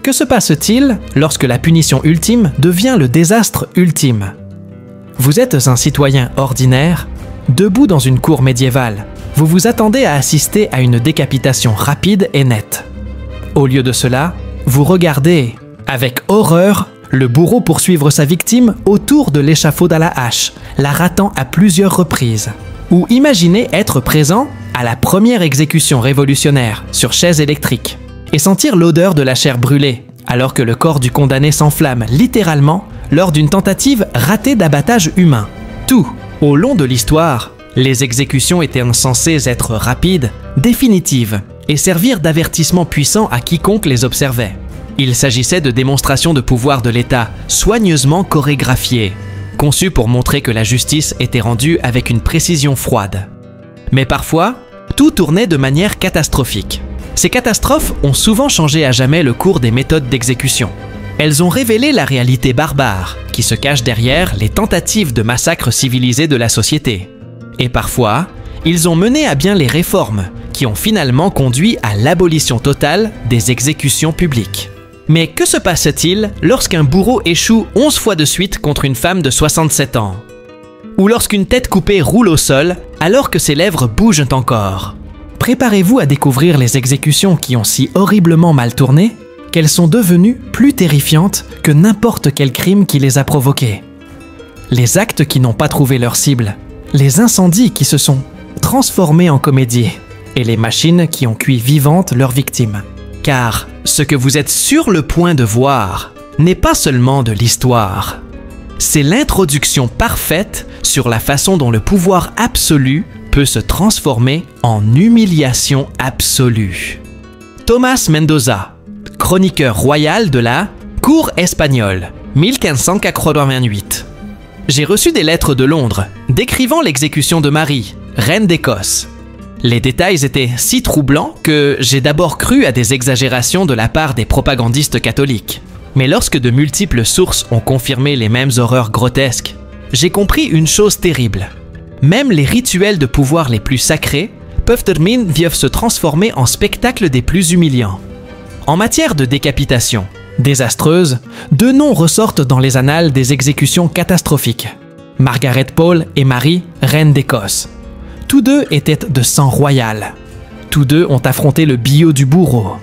que se passe-t-il lorsque la punition ultime devient le désastre ultime? Vous êtes un citoyen ordinaire, debout dans une cour médiévale. Vous vous attendez à assister à une décapitation rapide et nette. Au lieu de cela, vous regardez, avec horreur, le bourreau poursuivre sa victime autour de l'échafaud à la hache, la ratant à plusieurs reprises. Ou imaginez être présent à la première exécution révolutionnaire sur chaise électrique et sentir l'odeur de la chair brûlée, alors que le corps du condamné s'enflamme littéralement lors d'une tentative ratée d'abattage humain. Tout au long de l'histoire, les exécutions étaient censées être rapides, définitives et servir d'avertissement puissant à quiconque les observait. Il s'agissait de démonstrations de pouvoir de l'État soigneusement chorégraphiées, conçues pour montrer que la justice était rendue avec une précision froide. Mais parfois, tout tournait de manière catastrophique. Ces catastrophes ont souvent changé à jamais le cours des méthodes d'exécution. Elles ont révélé la réalité barbare qui se cache derrière les tentatives de massacre civilisé de la société. Et parfois, ils ont mené à bien les réformes qui ont finalement conduit à l'abolition totale des exécutions publiques. Mais que se passe-t-il lorsqu'un bourreau échoue 11 fois de suite contre une femme de 67 ans? Ou lorsqu'une tête coupée roule au sol alors que ses lèvres bougent encore? Préparez-vous à découvrir les exécutions qui ont si horriblement mal tourné qu'elles sont devenues plus terrifiantes que n'importe quel crime qui les a provoquées. Les actes qui n'ont pas trouvé leur cible, les incendies qui se sont transformés en comédie et les machines qui ont cuit vivantes leurs victimes. Car ce que vous êtes sur le point de voir n'est pas seulement de l'histoire. C'est l'introduction parfaite sur la façon dont le pouvoir absolu peut se transformer en humiliation absolue. Tomás Mendoza, chroniqueur royal de la Cour espagnole, 1588. J'ai reçu des lettres de Londres décrivant l'exécution de Marie, reine d'Écosse. Les détails étaient si troublants que j'ai d'abord cru à des exagérations de la part des propagandistes catholiques. Mais lorsque de multiples sources ont confirmé les mêmes horreurs grotesques, j'ai compris une chose terrible. Même les rituels de pouvoir les plus sacrés peuvent se transformer en spectacles des plus humiliants. En matière de décapitation désastreuse, deux noms ressortent dans les annales des exécutions catastrophiques. Margaret Pole et Marie, reine d'Écosse. Tous deux étaient de sang royal. Tous deux ont affronté le billot du bourreau.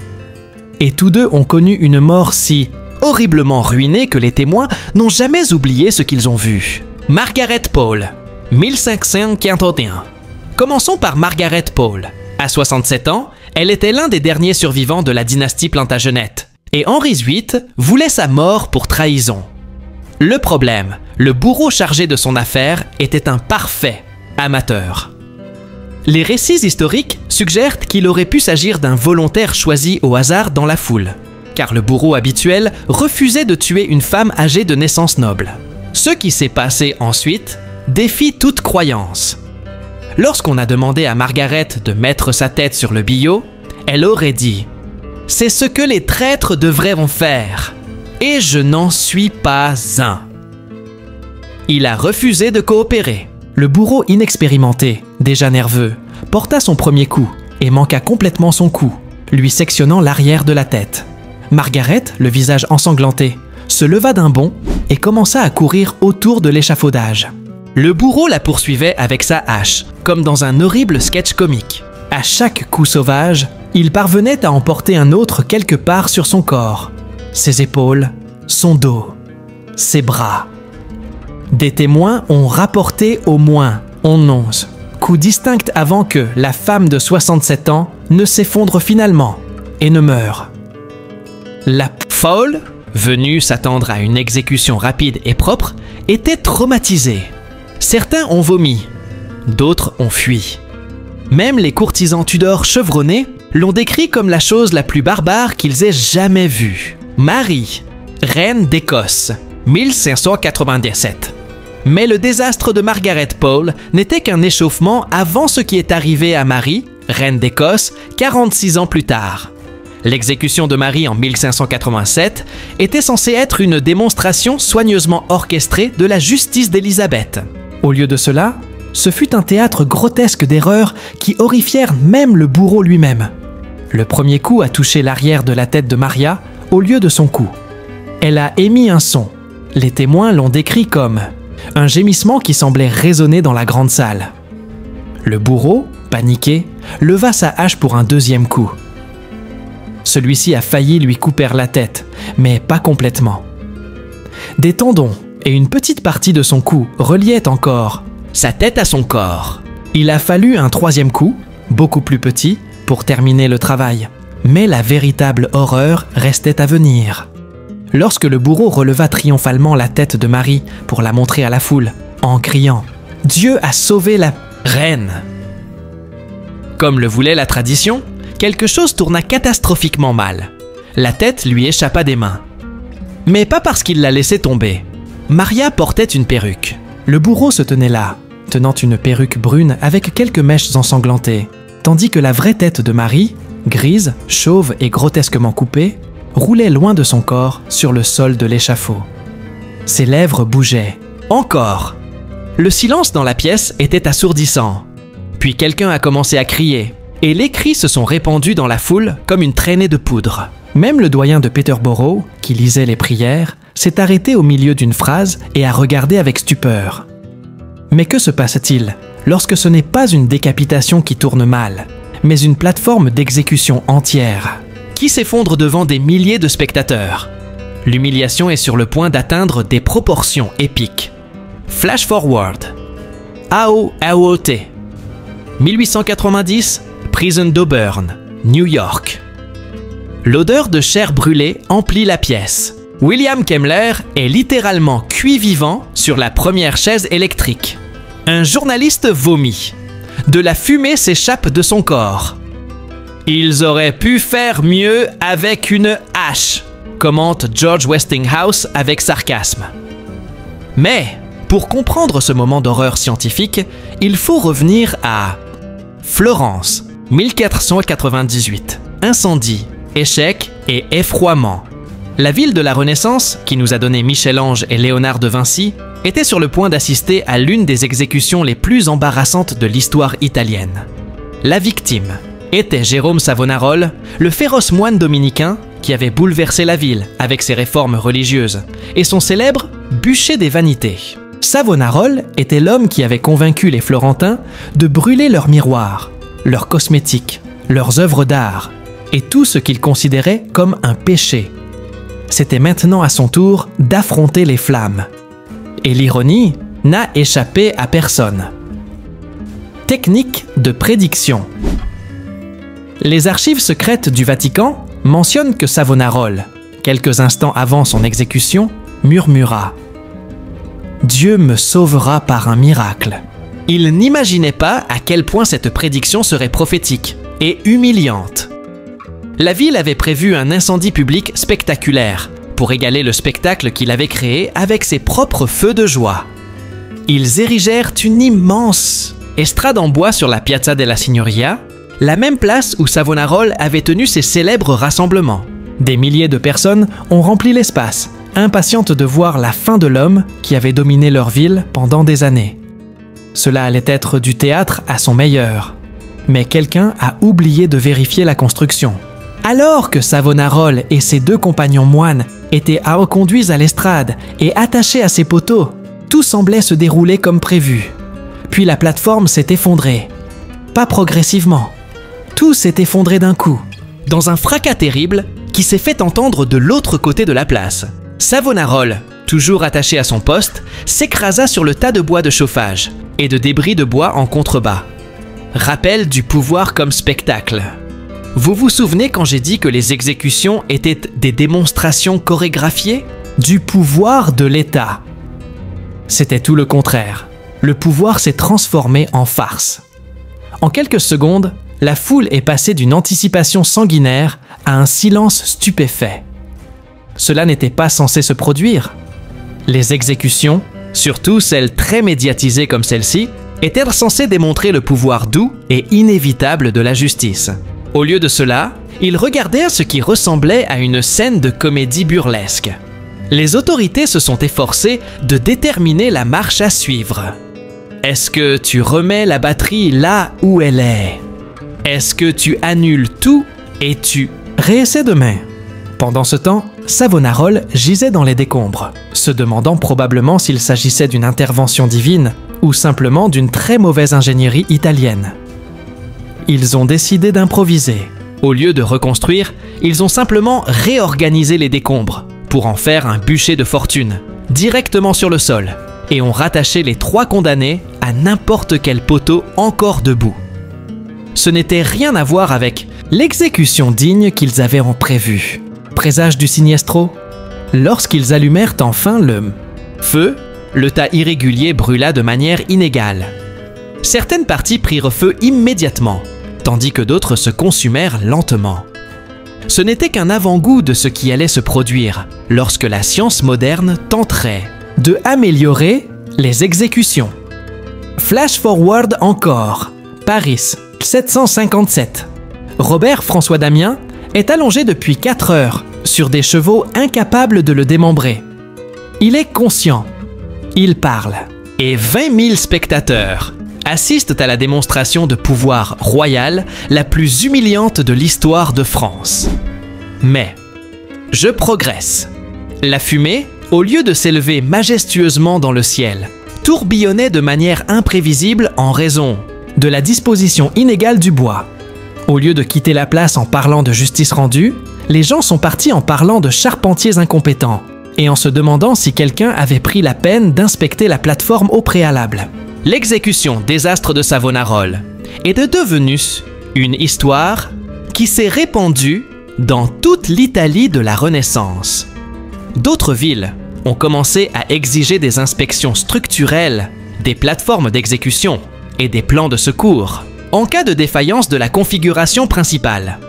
Et tous deux ont connu une mort si horriblement ruinée que les témoins n'ont jamais oublié ce qu'ils ont vu. Margaret Pole, 1541. Commençons par Margaret Pole. À 67 ans, elle était l'un des derniers survivants de la dynastie Plantagenète. Et Henri VIII voulait sa mort pour trahison. Le problème, le bourreau chargé de son affaire était un parfait amateur. Les récits historiques suggèrent qu'il aurait pu s'agir d'un volontaire choisi au hasard dans la foule, car le bourreau habituel refusait de tuer une femme âgée de naissance noble. Ce qui s'est passé ensuite défie toute croyance. Lorsqu'on a demandé à Margaret de mettre sa tête sur le billot, elle aurait dit « C'est ce que les traîtres devraient en faire, et je n'en suis pas un. » Il a refusé de coopérer. Le bourreau inexpérimenté, déjà nerveux, porta son premier coup et manqua complètement son coup, lui sectionnant l'arrière de la tête. Margaret, le visage ensanglanté, se leva d'un bond et commença à courir autour de l'échafaudage. Le bourreau la poursuivait avec sa hache, comme dans un horrible sketch comique. À chaque coup sauvage, il parvenait à emporter un autre quelque part sur son corps, ses épaules, son dos, ses bras. Des témoins ont rapporté au moins 11 coups distincts avant que la femme de 67 ans ne s'effondre finalement et ne meure. La folle, venue s'attendre à une exécution rapide et propre, était traumatisée. Certains ont vomi, d'autres ont fui. Même les courtisans Tudors chevronnés l'ont décrit comme la chose la plus barbare qu'ils aient jamais vue. Marie, reine d'Écosse, 1597. Mais le désastre de Margaret Pole n'était qu'un échauffement avant ce qui est arrivé à Marie, reine d'Écosse, 46 ans plus tard. L'exécution de Marie en 1587 était censée être une démonstration soigneusement orchestrée de la justice d'Élisabeth. Au lieu de cela, ce fut un théâtre grotesque d'erreurs qui horrifièrent même le bourreau lui-même. Le premier coup a touché l'arrière de la tête de Maria, au lieu de son cou. Elle a émis un son. Les témoins l'ont décrit comme un gémissement qui semblait résonner dans la grande salle. Le bourreau, paniqué, leva sa hache pour un deuxième coup. Celui-ci a failli lui couper la tête, mais pas complètement. Des tendons et une petite partie de son cou reliaient encore sa tête à son corps. Il a fallu un troisième coup, beaucoup plus petit, pour terminer le travail. Mais la véritable horreur restait à venir. Lorsque le bourreau releva triomphalement la tête de Marie pour la montrer à la foule, en criant « Dieu a sauvé la reine !» Comme le voulait la tradition, quelque chose tourna catastrophiquement mal. La tête lui échappa des mains. Mais pas parce qu'il la laissait tomber. Maria portait une perruque. Le bourreau se tenait là, tenant une perruque brune avec quelques mèches ensanglantées, tandis que la vraie tête de Marie, grise, chauve et grotesquement coupée, roulait loin de son corps sur le sol de l'échafaud. Ses lèvres bougeaient. Encore! Le silence dans la pièce était assourdissant. Puis quelqu'un a commencé à crier, et les cris se sont répandus dans la foule comme une traînée de poudre. Même le doyen de Peterborough, qui lisait les prières, s'est arrêté au milieu d'une phrase et a regardé avec stupeur. Mais que se passe-t-il lorsque ce n'est pas une décapitation qui tourne mal, mais une plateforme d'exécution entière, qui s'effondre devant des milliers de spectateurs? L'humiliation est sur le point d'atteindre des proportions épiques. Flash forward. AOT. 1890, prison d'Auburn, New York. L'odeur de chair brûlée emplit la pièce. William Kemmler est littéralement cuit vivant sur la première chaise électrique. Un journaliste vomit. De la fumée s'échappe de son corps. Ils auraient pu faire mieux avec une hache, commente George Westinghouse avec sarcasme. Mais, pour comprendre ce moment d'horreur scientifique, il faut revenir à Florence, 1498. Incendie, échec et effroiement. La ville de la Renaissance, qui nous a donné Michel-Ange et Léonard de Vinci, était sur le point d'assister à l'une des exécutions les plus embarrassantes de l'histoire italienne. La victime était Jérôme Savonarole, le féroce moine dominicain qui avait bouleversé la ville avec ses réformes religieuses et son célèbre bûcher des vanités. Savonarole était l'homme qui avait convaincu les Florentins de brûler leurs miroirs, leurs cosmétiques, leurs œuvres d'art et tout ce qu'ils considéraient comme un péché. C'était maintenant à son tour d'affronter les flammes. Et l'ironie n'a échappé à personne. Technique de prédiction. Les archives secrètes du Vatican mentionnent que Savonarole, quelques instants avant son exécution, murmura « Dieu me sauvera par un miracle ». Il n'imaginait pas à quel point cette prédiction serait prophétique et humiliante. La ville avait prévu un incendie public spectaculaire pour égaler le spectacle qu'il avait créé avec ses propres feux de joie. Ils érigèrent une immense estrade en bois sur la Piazza della Signoria, la même place où Savonarole avait tenu ses célèbres rassemblements. Des milliers de personnes ont rempli l'espace, impatientes de voir la fin de l'homme qui avait dominé leur ville pendant des années. Cela allait être du théâtre à son meilleur. Mais quelqu'un a oublié de vérifier la construction. Alors que Savonarole et ses deux compagnons moines étaient reconduits à l'estrade et attachés à ses poteaux, tout semblait se dérouler comme prévu. Puis la plateforme s'est effondrée. Pas progressivement. Tout s'est effondré d'un coup, dans un fracas terrible qui s'est fait entendre de l'autre côté de la place. Savonarole, toujours attaché à son poste, s'écrasa sur le tas de bois de chauffage et de débris de bois en contrebas. Rappel du pouvoir comme spectacle. Vous vous souvenez quand j'ai dit que les exécutions étaient des démonstrations chorégraphiées du pouvoir de l'État? C'était tout le contraire. Le pouvoir s'est transformé en farce. En quelques secondes, la foule est passée d'une anticipation sanguinaire à un silence stupéfait. Cela n'était pas censé se produire. Les exécutions, surtout celles très médiatisées comme celle-ci, étaient censées démontrer le pouvoir doux et inévitable de la justice. Au lieu de cela, ils regardèrent ce qui ressemblait à une scène de comédie burlesque. Les autorités se sont efforcées de déterminer la marche à suivre. Est-ce que tu remets la batterie là où elle est? Est-ce que tu annules tout et tu réessais demain? Pendant ce temps, Savonarola gisait dans les décombres, se demandant probablement s'il s'agissait d'une intervention divine ou simplement d'une très mauvaise ingénierie italienne. Ils ont décidé d'improviser. Au lieu de reconstruire, ils ont simplement réorganisé les décombres pour en faire un bûcher de fortune, directement sur le sol, et ont rattaché les 3 condamnés à n'importe quel poteau encore debout. Ce n'était rien à voir avec l'exécution digne qu'ils avaient en prévu. Présage du siniestro? Lorsqu'ils allumèrent enfin le feu, le tas irrégulier brûla de manière inégale. Certaines parties prirent feu immédiatement, tandis que d'autres se consumèrent lentement. Ce n'était qu'un avant-goût de ce qui allait se produire lorsque la science moderne tenterait de améliorer les exécutions. Flash forward encore. Paris, 757. Robert François Damien est allongé depuis 4 heures sur des chevaux incapables de le démembrer. Il est conscient. Il parle. Et 20 000 spectateurs assistent à la démonstration de pouvoir royal la plus humiliante de l'histoire de France. Mais je progresse. La fumée, au lieu de s'élever majestueusement dans le ciel, tourbillonnait de manière imprévisible en raison de la disposition inégale du bois. Au lieu de quitter la place en parlant de justice rendue, les gens sont partis en parlant de charpentiers incompétents et en se demandant si quelqu'un avait pris la peine d'inspecter la plateforme au préalable. L'exécution désastre de Savonarola est devenue une histoire qui s'est répandue dans toute l'Italie de la Renaissance. D'autres villes ont commencé à exiger des inspections structurelles, des plateformes d'exécution et des plans de secours en cas de défaillance de la configuration principale.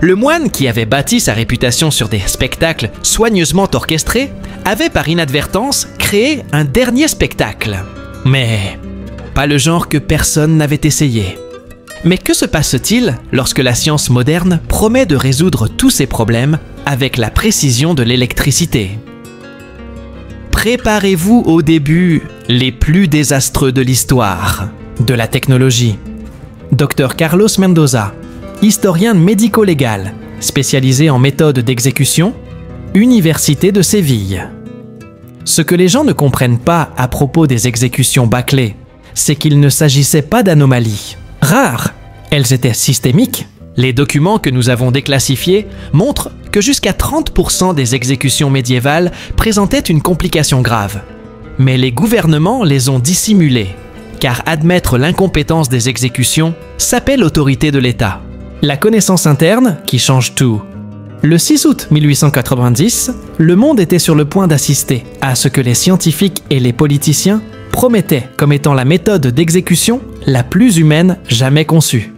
Le moine qui avait bâti sa réputation sur des spectacles soigneusement orchestrés avait par inadvertance créé un dernier spectacle. Mais pas le genre que personne n'avait essayé. Mais que se passe-t-il lorsque la science moderne promet de résoudre tous ces problèmes avec la précision de l'électricité? Préparez-vous aux débuts les plus désastreux de l'histoire de la technologie. Dr Carlos Mendoza, historien médico-légal, spécialisé en méthodes d'exécution, Université de Séville. Ce que les gens ne comprennent pas à propos des exécutions bâclées, c'est qu'il ne s'agissait pas d'anomalies. Rares, elles étaient systémiques. Les documents que nous avons déclassifiés montrent que jusqu'à 30% des exécutions médiévales présentaient une complication grave. Mais les gouvernements les ont dissimulées, car admettre l'incompétence des exécutions sapait l'autorité de l'État. La connaissance interne qui change tout. Le 6 août 1890, le monde était sur le point d'assister à ce que les scientifiques et les politiciens promettaient comme étant la méthode d'exécution la plus humaine jamais conçue.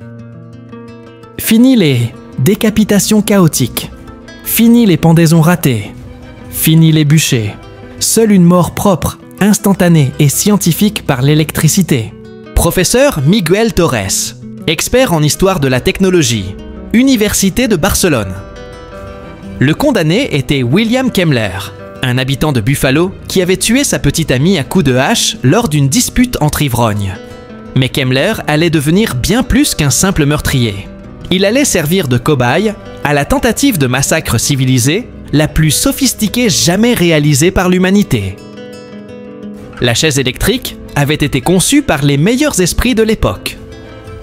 Fini les décapitations chaotiques. Fini les pendaisons ratées. Fini les bûchers. Seule une mort propre, instantanée et scientifique par l'électricité. Professeur Miguel Torres, expert en histoire de la technologie, Université de Barcelone. Le condamné était William Kemmler, un habitant de Buffalo qui avait tué sa petite amie à coups de hache lors d'une dispute entre ivrognes. Mais Kemmler allait devenir bien plus qu'un simple meurtrier. Il allait servir de cobaye à la tentative de massacre civilisé la plus sophistiquée jamais réalisée par l'humanité. La chaise électrique avait été conçue par les meilleurs esprits de l'époque.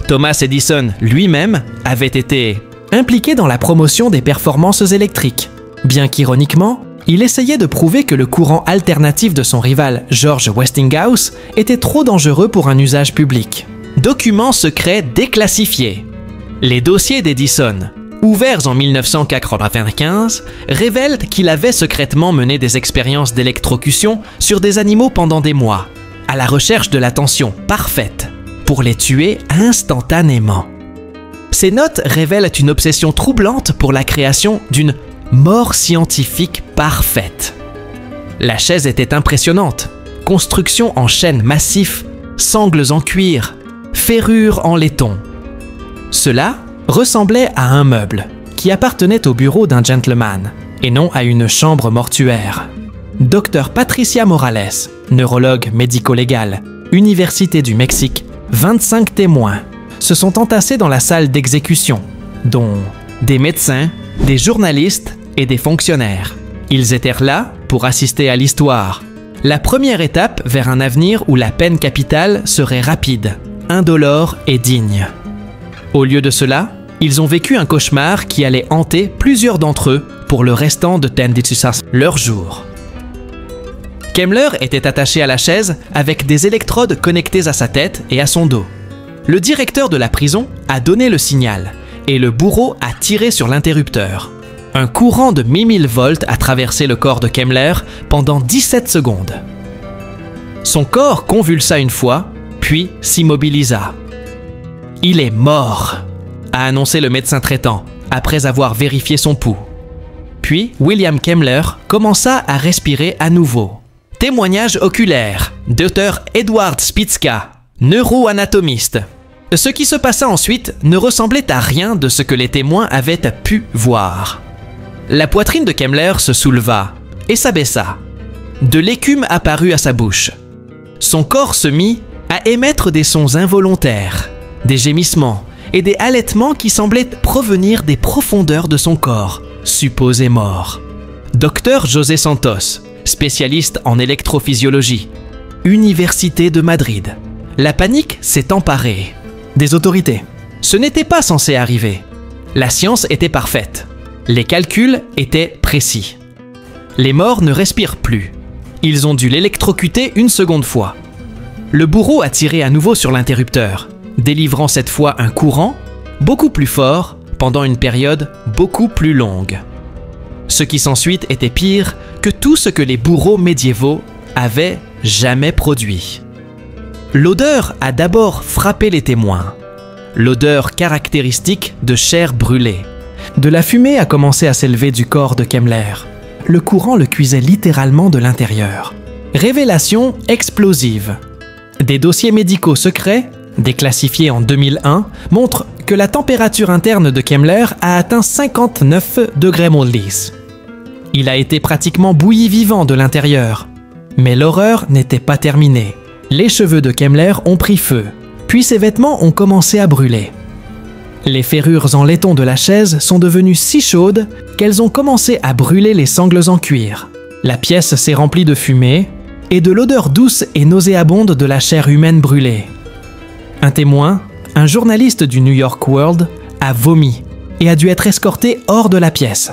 Thomas Edison lui-même avait été impliqué dans la promotion des performances électriques, bien qu'ironiquement, il essayait de prouver que le courant alternatif de son rival George Westinghouse était trop dangereux pour un usage public. Documents secrets déclassifiés. Les dossiers d'Edison, ouverts en 1995, révèlent qu'il avait secrètement mené des expériences d'électrocution sur des animaux pendant des mois, à la recherche de la tension parfaite, pour les tuer instantanément. Ces notes révèlent une obsession troublante pour la création d'une mort scientifique parfaite. La chaise était impressionnante, construction en chêne massif, sangles en cuir, ferrures en laiton. Cela ressemblait à un meuble qui appartenait au bureau d'un gentleman et non à une chambre mortuaire. Dr Patricia Morales, neurologue médico-légal, Université du Mexique, 25 témoins se sont entassés dans la salle d'exécution, dont des médecins, des journalistes et des fonctionnaires. Ils étaient là pour assister à l'histoire. La première étape vers un avenir où la peine capitale serait rapide, indolore et digne. Au lieu de cela, ils ont vécu un cauchemar qui allait hanter plusieurs d'entre eux pour le restant de Tenditsusas, leur jour. Kemmler était attaché à la chaise avec des électrodes connectées à sa tête et à son dos. Le directeur de la prison a donné le signal et le bourreau a tiré sur l'interrupteur. Un courant de 1000 volts a traversé le corps de Kemmler pendant 17 secondes. Son corps convulsa une fois, puis s'immobilisa. « Il est mort !» a annoncé le médecin traitant, après avoir vérifié son pouls. Puis, William Kemmler commença à respirer à nouveau. Témoignage oculaire, Dr. Edward Spitzka, neuroanatomiste. Ce qui se passa ensuite ne ressemblait à rien de ce que les témoins avaient pu voir. La poitrine de Kemmler se souleva et s'abaissa. De l'écume apparut à sa bouche. Son corps se mit à émettre des sons involontaires, des gémissements et des halètements qui semblaient provenir des profondeurs de son corps, supposé mort. Dr. José Santos, spécialiste en électrophysiologie, Université de Madrid. La panique s'est emparée des autorités. Ce n'était pas censé arriver. La science était parfaite. Les calculs étaient précis. Les morts ne respirent plus. Ils ont dû l'électrocuter une seconde fois. Le bourreau a tiré à nouveau sur l'interrupteur, délivrant cette fois un courant beaucoup plus fort pendant une période beaucoup plus longue. Ce qui s'ensuit était pire que tout ce que les bourreaux médiévaux avaient jamais produit. L'odeur a d'abord frappé les témoins. L'odeur caractéristique de chair brûlée. De la fumée a commencé à s'élever du corps de Kemmler. Le courant le cuisait littéralement de l'intérieur. Révélation explosive. Des dossiers médicaux secrets, déclassifiés en 2001, montrent que la température interne de Kemmler a atteint 59 degrés Celsius. Il a été pratiquement bouilli vivant de l'intérieur. Mais l'horreur n'était pas terminée. Les cheveux de Kemmler ont pris feu, puis ses vêtements ont commencé à brûler. Les ferrures en laiton de la chaise sont devenues si chaudes qu'elles ont commencé à brûler les sangles en cuir. La pièce s'est remplie de fumée et de l'odeur douce et nauséabonde de la chair humaine brûlée. Un témoin, un journaliste du New York World, a vomi et a dû être escorté hors de la pièce.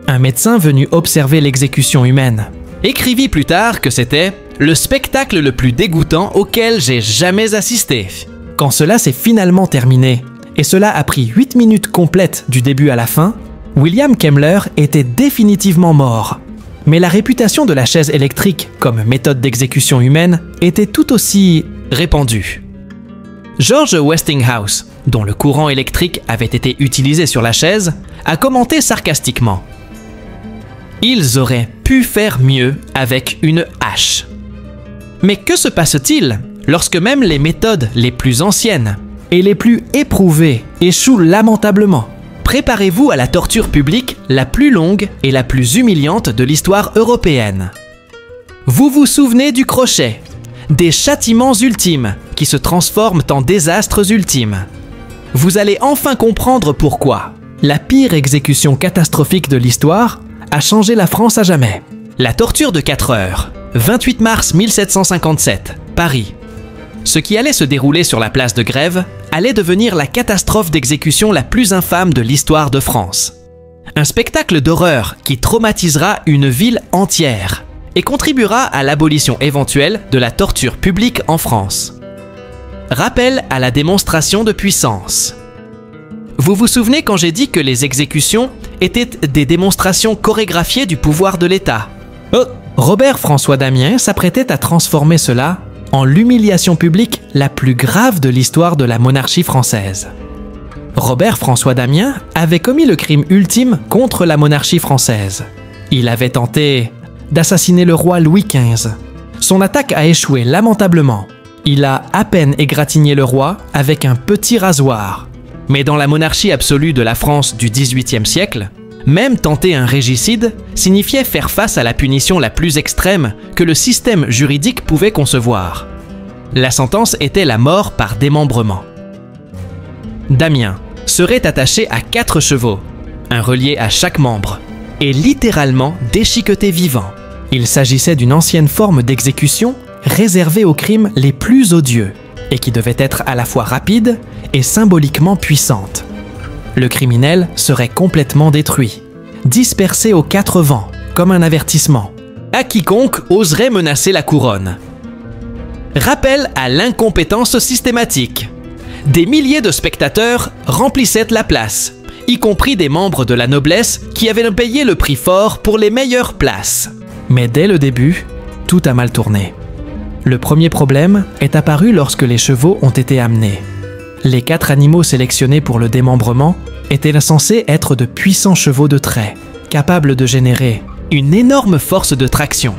Un médecin venu observer l'exécution humaine écrivit plus tard que c'était « le spectacle le plus dégoûtant auquel j'ai jamais assisté ». Quand cela s'est finalement terminé, et cela a pris 8 minutes complètes du début à la fin, William Kemmler était définitivement mort. Mais la réputation de la chaise électrique comme méthode d'exécution humaine était tout aussi répandue. George Westinghouse, dont le courant électrique avait été utilisé sur la chaise, a commenté sarcastiquement « Ils auraient pu faire mieux avec une hache ». Mais que se passe-t-il lorsque même les méthodes les plus anciennes et les plus éprouvées échouent lamentablement? Préparez-vous à la torture publique la plus longue et la plus humiliante de l'histoire européenne. Vous vous souvenez du crochet, des châtiments ultimes qui se transforment en désastres ultimes. Vous allez enfin comprendre pourquoi la pire exécution catastrophique de l'histoire a changé la France à jamais. La torture de 4 heures, 28 mars 1757, Paris. Ce qui allait se dérouler sur la place de Grève allait devenir la catastrophe d'exécution la plus infâme de l'histoire de France. Un spectacle d'horreur qui traumatisera une ville entière et contribuera à l'abolition éventuelle de la torture publique en France. Rappel à la démonstration de puissance. Vous vous souvenez quand j'ai dit que les exécutions étaient des démonstrations chorégraphiées du pouvoir de l'État? Robert François Damien s'apprêtait à transformer cela en l'humiliation publique la plus grave de l'histoire de la monarchie française. Robert François Damien avait commis le crime ultime contre la monarchie française. Il avait tenté d'assassiner le roi Louis XV. Son attaque a échoué lamentablement. Il a à peine égratigné le roi avec un petit rasoir. Mais dans la monarchie absolue de la France du XVIIIe siècle, même tenter un régicide signifiait faire face à la punition la plus extrême que le système juridique pouvait concevoir. La sentence était la mort par démembrement. Damien serait attaché à 4 chevaux, un relié à chaque membre, et littéralement déchiquetés vivants. Il s'agissait d'une ancienne forme d'exécution réservée aux crimes les plus odieux et qui devait être à la fois rapide et symboliquement puissante. Le criminel serait complètement détruit, dispersé aux quatre vents, comme un avertissement à quiconque oserait menacer la couronne. Rappel à l'incompétence systématique. Des milliers de spectateurs remplissaient la place, y compris des membres de la noblesse qui avaient payé le prix fort pour les meilleures places. Mais dès le début, tout a mal tourné. Le premier problème est apparu lorsque les chevaux ont été amenés. Les 4 animaux sélectionnés pour le démembrement étaient censés être de puissants chevaux de trait, capables de générer une énorme force de traction.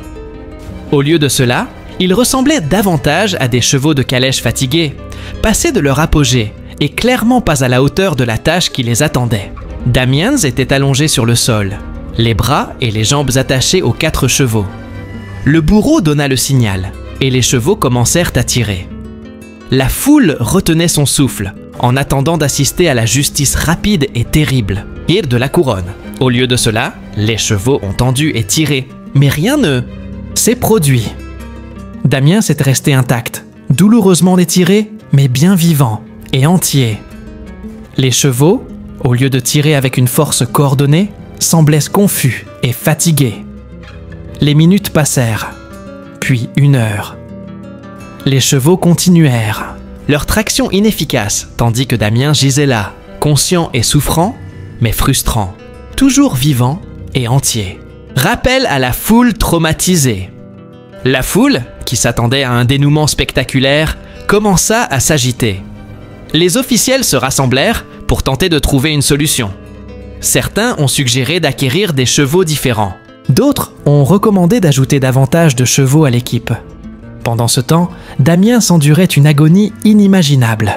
Au lieu de cela, ils ressemblaient davantage à des chevaux de calèche fatigués, passés de leur apogée et clairement pas à la hauteur de la tâche qui les attendait. Damiens était allongé sur le sol, les bras et les jambes attachés aux 4 chevaux. Le bourreau donna le signal et les chevaux commencèrent à tirer. La foule retenait son souffle en attendant d'assister à la justice rapide et terrible et de la couronne. Au lieu de cela, les chevaux ont tendu et tiré, mais rien ne s'est produit. Damiens est resté intact, douloureusement détiré, mais bien vivant et entier. Les chevaux, au lieu de tirer avec une force coordonnée, semblaient confus et fatigués. Les minutes passèrent, puis 1 heure. Les chevaux continuèrent, leur traction inefficace, tandis que Damiens gisait là, conscient et souffrant, mais frustrant, toujours vivant et entier. Rappel à la foule traumatisée. La foule, qui s'attendait à un dénouement spectaculaire, commença à s'agiter. Les officiels se rassemblèrent pour tenter de trouver une solution. Certains ont suggéré d'acquérir des chevaux différents. D'autres ont recommandé d'ajouter davantage de chevaux à l'équipe. Pendant ce temps, Damiens endurait une agonie inimaginable.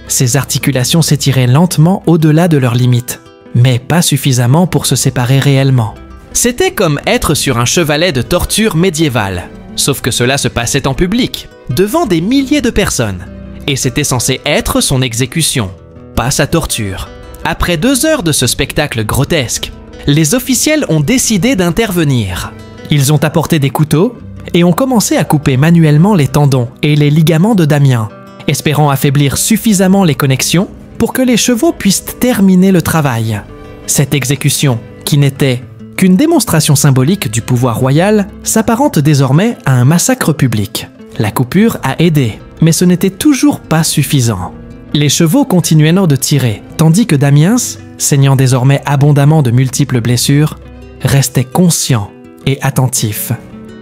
Ses articulations s'étiraient lentement au-delà de leurs limites, mais pas suffisamment pour se séparer réellement. C'était comme être sur un chevalet de torture médiévale, sauf que cela se passait en public, devant des milliers de personnes, et c'était censé être son exécution, pas sa torture. Après 2 heures de ce spectacle grotesque, les officiels ont décidé d'intervenir. Ils ont apporté des couteaux et ont commencé à couper manuellement les tendons et les ligaments de Damiens, espérant affaiblir suffisamment les connexions pour que les chevaux puissent terminer le travail. Cette exécution, qui n'était qu'une démonstration symbolique du pouvoir royal, s'apparente désormais à un massacre public. La coupure a aidé, mais ce n'était toujours pas suffisant. Les chevaux continuaient de tirer, tandis que Damiens, saignant désormais abondamment de multiples blessures, restait conscient et attentif.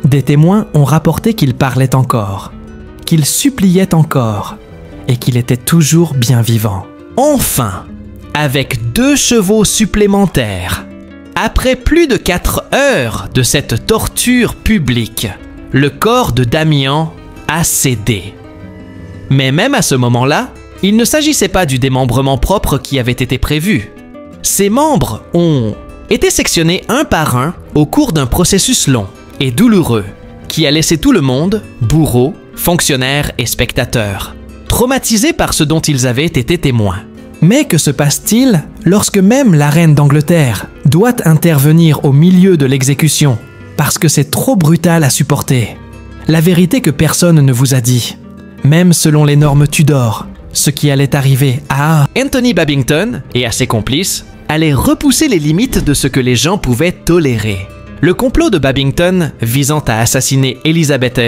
Des témoins ont rapporté qu'il parlait encore, qu'il suppliait encore, et qu'il était toujours bien vivant. Enfin, avec 2 chevaux supplémentaires, après plus de 4 heures de cette torture publique, le corps de Damiens a cédé. Mais même à ce moment-là, il ne s'agissait pas du démembrement propre qui avait été prévu. Ses membres ont été sectionnés un par un au cours d'un processus long et douloureux qui a laissé tout le monde, bourreaux, fonctionnaires et spectateurs, traumatisés par ce dont ils avaient été témoins. Mais que se passe-t-il lorsque même la reine d'Angleterre doit intervenir au milieu de l'exécution parce que c'est trop brutal à supporter? La vérité que personne ne vous a dit, même selon les normes Tudor, ce qui allait arriver à Anthony Babington et à ses complices allait repousser les limites de ce que les gens pouvaient tolérer. Le complot de Babington visant à assassiner Elizabeth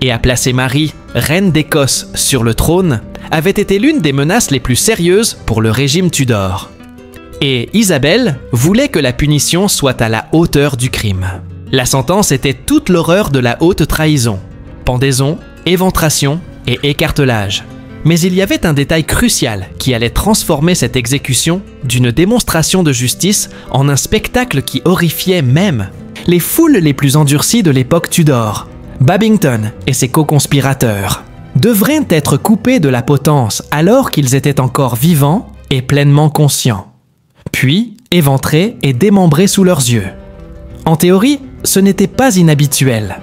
et à placer Marie, reine d'Écosse, sur le trône avait été l'une des menaces les plus sérieuses pour le régime Tudor. Et Isabelle voulait que la punition soit à la hauteur du crime. La sentence était toute l'horreur de la haute trahison, pendaison, éventration et écartelage. Mais il y avait un détail crucial qui allait transformer cette exécution d'une démonstration de justice en un spectacle qui horrifiait même les foules les plus endurcies de l'époque Tudor. Babington et ses co-conspirateurs devraient être coupés de la potence alors qu'ils étaient encore vivants et pleinement conscients, puis éventrés et démembrés sous leurs yeux. En théorie, ce n'était pas inhabituel.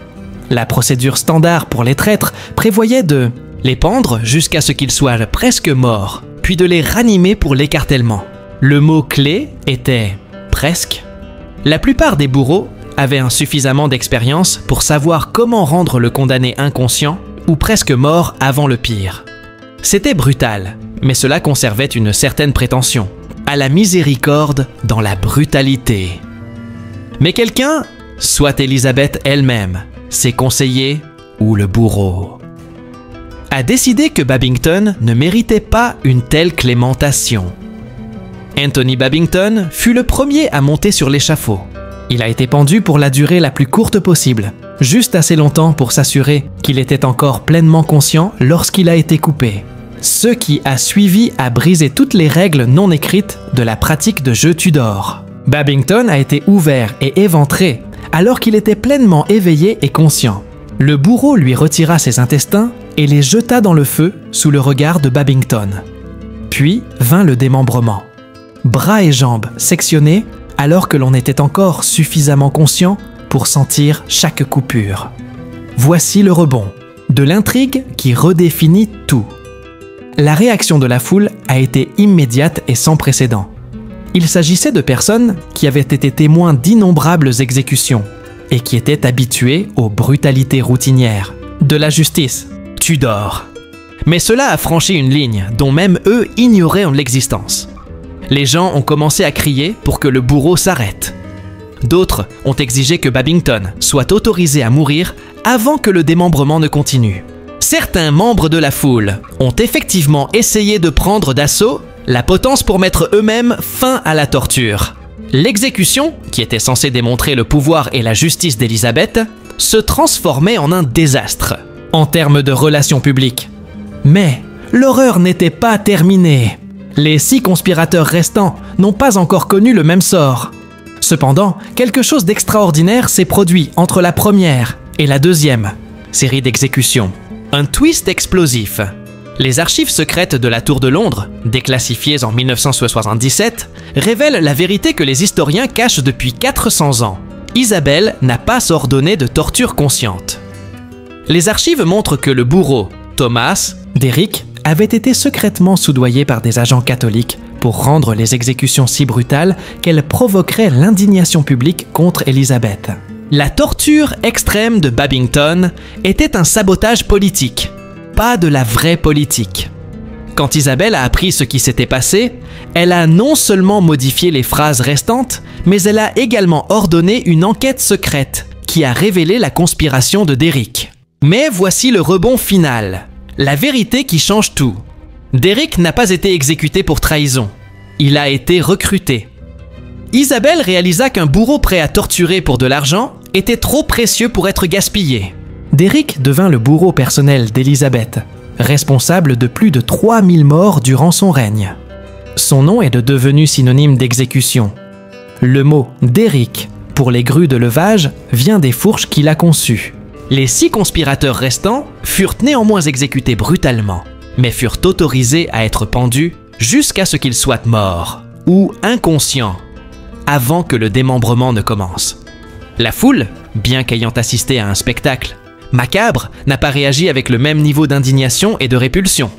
La procédure standard pour les traîtres prévoyait de les pendre jusqu'à ce qu'ils soient presque morts, puis de les ranimer pour l'écartèlement. Le mot clé était « presque ». La plupart des bourreaux avaient suffisamment d'expérience pour savoir comment rendre le condamné inconscient ou presque mort avant le pire. C'était brutal, mais cela conservait une certaine prétention, à la miséricorde dans la brutalité. Mais quelqu'un, soit Élisabeth elle-même, ses conseillers ou le bourreau, a décidé que Babington ne méritait pas une telle clémentation. Anthony Babington fut le premier à monter sur l'échafaud. Il a été pendu pour la durée la plus courte possible, juste assez longtemps pour s'assurer qu'il était encore pleinement conscient lorsqu'il a été coupé. Ce qui a suivi a brisé toutes les règles non écrites de la pratique de jeu Tudor. Babington a été ouvert et éventré alors qu'il était pleinement éveillé et conscient. Le bourreau lui retira ses intestins et les jeta dans le feu sous le regard de Babington. Puis vint le démembrement. Bras et jambes sectionnés alors que l'on était encore suffisamment conscient pour sentir chaque coupure. Voici le rebond de l'intrigue qui redéfinit tout. La réaction de la foule a été immédiate et sans précédent. Il s'agissait de personnes qui avaient été témoins d'innombrables exécutions et qui étaient habituées aux brutalités routinières de la justice Tudor. Mais cela a franchi une ligne dont même eux ignoraient l'existence. Les gens ont commencé à crier pour que le bourreau s'arrête. D'autres ont exigé que Babington soit autorisé à mourir avant que le démembrement ne continue. Certains membres de la foule ont effectivement essayé de prendre d'assaut la potence pour mettre eux-mêmes fin à la torture. L'exécution, qui était censée démontrer le pouvoir et la justice d'Élisabeth, se transformait en un désastre en termes de relations publiques. Mais l'horreur n'était pas terminée. Les 6 conspirateurs restants n'ont pas encore connu le même sort. Cependant, quelque chose d'extraordinaire s'est produit entre la première et la deuxième série d'exécutions. Un twist explosif. Les archives secrètes de la Tour de Londres, déclassifiées en 1977, révèlent la vérité que les historiens cachent depuis 400 ans. Isabelle n'a pas ordonné de torture consciente. Les archives montrent que le bourreau, Thomas Derrick, avait été secrètement soudoyé par des agents catholiques pour rendre les exécutions si brutales qu'elles provoqueraient l'indignation publique contre Élisabeth. La torture extrême de Babington était un sabotage politique, pas de la vraie politique. Quand Isabelle a appris ce qui s'était passé, elle a non seulement modifié les phrases restantes, mais elle a également ordonné une enquête secrète qui a révélé la conspiration de Derrick. Mais voici le rebond final, la vérité qui change tout. Derrick n'a pas été exécuté pour trahison, il a été recruté. Isabelle réalisa qu'un bourreau prêt à torturer pour de l'argent était trop précieux pour être gaspillé. Derrick devint le bourreau personnel d'Élisabeth, responsable de plus de 3000 morts durant son règne. Son nom est devenu synonyme d'exécution. Le mot « Derrick » pour les grues de levage vient des fourches qu'il a conçues. Les 6 conspirateurs restants furent néanmoins exécutés brutalement, mais furent autorisés à être pendus jusqu'à ce qu'ils soient morts ou inconscients, avant que le démembrement ne commence. La foule, bien qu'ayant assisté à un spectacle macabre, n'a pas réagi avec le même niveau d'indignation et de répulsion.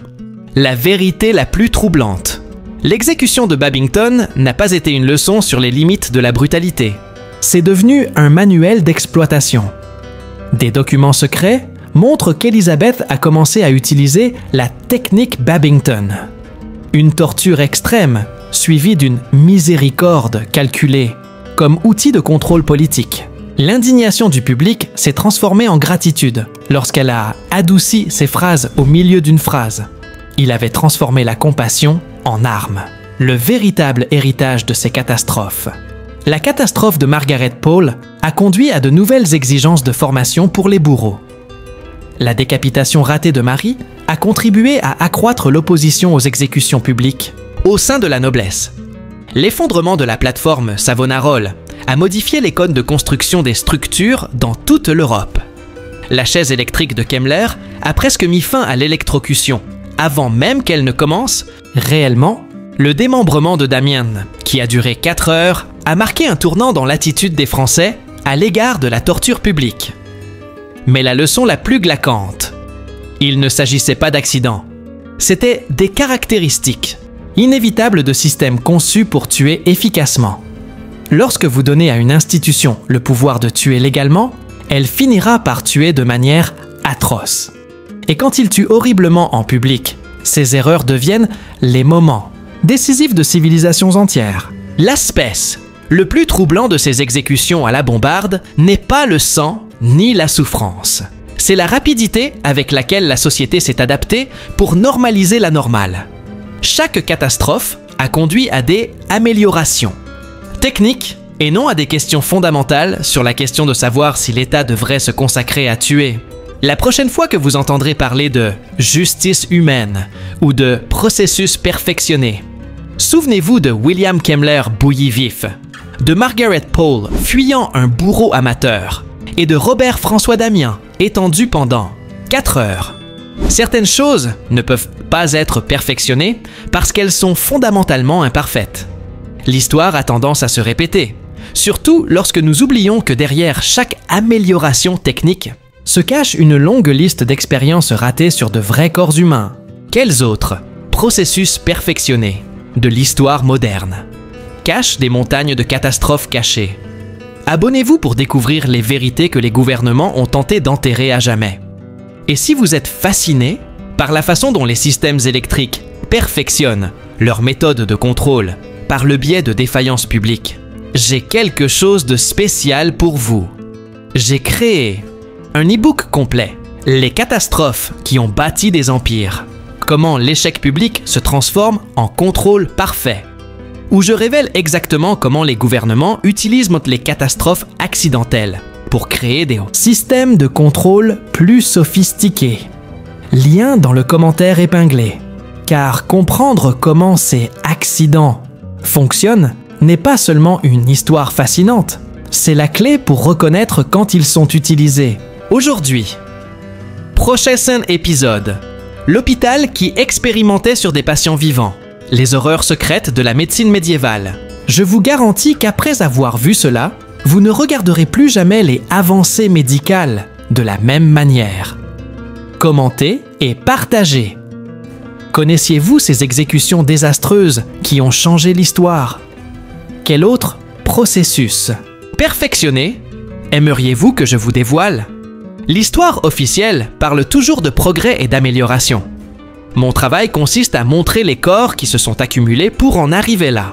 La vérité la plus troublante. L'exécution de Babington n'a pas été une leçon sur les limites de la brutalité. C'est devenu un manuel d'exploitation. Des documents secrets montrent qu'Élisabeth a commencé à utiliser la technique Babington. Une torture extrême, suivie d'une miséricorde calculée, comme outil de contrôle politique. L'indignation du public s'est transformée en gratitude lorsqu'elle a adouci ses phrases au milieu d'une phrase. Il avait transformé la compassion en arme, le véritable héritage de ces catastrophes. La catastrophe de Margaret Paul a conduit à de nouvelles exigences de formation pour les bourreaux. La décapitation ratée de Marie a contribué à accroître l'opposition aux exécutions publiques au sein de la noblesse. L'effondrement de la plateforme Savonarole a modifié les codes de construction des structures dans toute l'Europe. La chaise électrique de Kemmler a presque mis fin à l'électrocution, avant même qu'elle ne commence réellement. Le démembrement de Damiens, qui a duré 4 heures, a marqué un tournant dans l'attitude des Français à l'égard de la torture publique. Mais la leçon la plus glaçante, il ne s'agissait pas d'accidents, c'était des caractéristiques inévitables de systèmes conçus pour tuer efficacement. Lorsque vous donnez à une institution le pouvoir de tuer légalement, elle finira par tuer de manière atroce. Et quand il tue horriblement en public, ces erreurs deviennent les moments décisifs de civilisations entières. L'aspect le plus troublant de ces exécutions à la bombarde n'est pas le sang ni la souffrance. C'est la rapidité avec laquelle la société s'est adaptée pour normaliser la normale. Chaque catastrophe a conduit à des améliorations techniques et non à des questions fondamentales sur la question de savoir si l'État devrait se consacrer à tuer. La prochaine fois que vous entendrez parler de justice humaine ou de processus perfectionné, souvenez-vous de William Kemmler bouilli vif, de Margaret Paul fuyant un bourreau amateur et de Robert François Damien étendu pendant 4 heures. Certaines choses ne peuvent pas être perfectionnées parce qu'elles sont fondamentalement imparfaites. L'histoire a tendance à se répéter, surtout lorsque nous oublions que derrière chaque amélioration technique se cache une longue liste d'expériences ratées sur de vrais corps humains. Quels autres processus perfectionnés de l'histoire moderne cachent des montagnes de catastrophes cachées? Abonnez-vous pour découvrir les vérités que les gouvernements ont tenté d'enterrer à jamais. Et si vous êtes fasciné par la façon dont les systèmes électriques perfectionnent leurs méthodes de contrôle par le biais de défaillances publiques, j'ai quelque chose de spécial pour vous. J'ai créé un e-book complet, Les catastrophes qui ont bâti des empires, comment l'échec public se transforme en contrôle parfait, où je révèle exactement comment les gouvernements utilisent les catastrophes accidentelles pour créer des systèmes de contrôle plus sophistiqués. Lien dans le commentaire épinglé. Car comprendre comment ces accidents fonctionnent n'est pas seulement une histoire fascinante, c'est la clé pour reconnaître quand ils sont utilisés. Aujourd'hui, prochain épisode, l'hôpital qui expérimentait sur des patients vivants, les horreurs secrètes de la médecine médiévale. Je vous garantis qu'après avoir vu cela, vous ne regarderez plus jamais les avancées médicales de la même manière. Commentez et partagez. Connaissiez-vous ces exécutions désastreuses qui ont changé l'histoire? Quel autre processus perfectionné aimeriez-vous que je vous dévoile? L'histoire officielle parle toujours de progrès et d'amélioration. Mon travail consiste à montrer les corps qui se sont accumulés pour en arriver là.